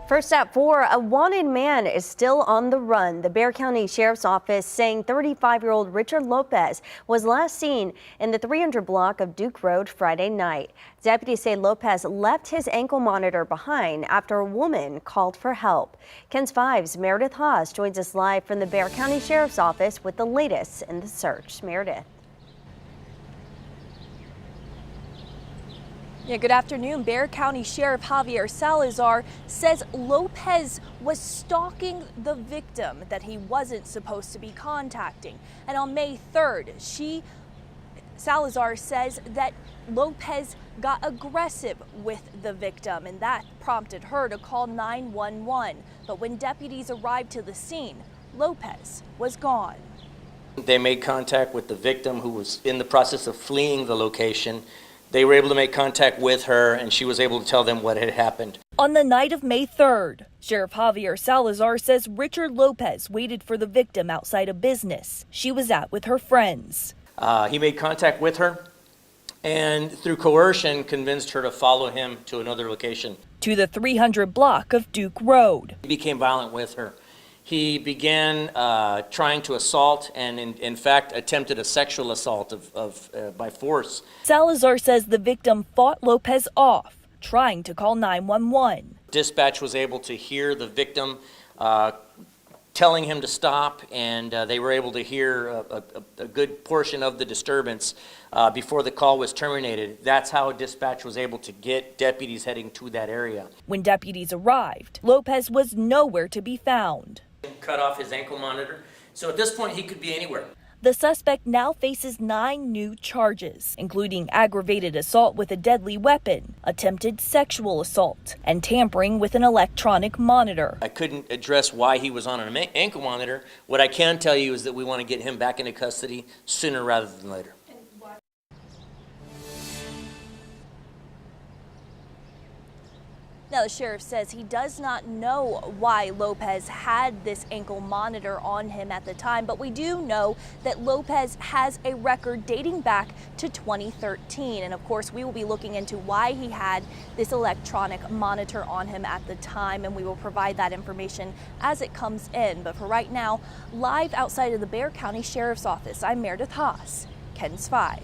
First at 4, a wanted man is still on the run. The Bexar County Sheriff's Office saying 35-year-old Richard Lopez was last seen in the 300 block of Duke Road Friday night. Deputies say Lopez left his ankle monitor behind after a woman called for help. KENS 5's Meredith Haas joins us live from the Bexar County Sheriff's Office with the latest in the search. Meredith. Yeah, good afternoon. Bexar County Sheriff Javier Salazar says Lopez was stalking the victim that he wasn't supposed to be contacting. And on May 3rd, Salazar says that Lopez got aggressive with the victim, and that prompted her to call 911. But when deputies arrived to the scene, Lopez was gone. They made contact with the victim, who was in the process of fleeing the location. They were able to make contact with her, and she was able to tell them what had happened. On the night of May 3rd, Sheriff Javier Salazar says Richard Lopez waited for the victim outside a business she was at with her friends. He made contact with her and through coercion convinced her to follow him to another location. To the 300 block of Duke Road. He became violent with her. He began trying to assault and in fact attempted a sexual assault by force. Salazar says the victim fought Lopez off, trying to call 911. Dispatch was able to hear the victim telling him to stop, and they were able to hear a good portion of the disturbance before the call was terminated. That's how dispatch was able to get deputies heading to that area. When deputies arrived, Lopez was nowhere to be found. Cut off his ankle monitor, so at this point he could be anywhere. The suspect now faces 9 new charges, including aggravated assault with a deadly weapon, attempted sexual assault, and tampering with an electronic monitor. I couldn't address why he was on an ankle monitor. What I can tell you is that we want to get him back into custody sooner rather than later. Now, the sheriff says he does not know why Lopez had this ankle monitor on him at the time, but we do know that Lopez has a record dating back to 2013. And of course, we will be looking into why he had this electronic monitor on him at the time, and we will provide that information as it comes in. But for right now, live outside of the Bexar County Sheriff's Office, I'm Meredith Haas, KENS 5.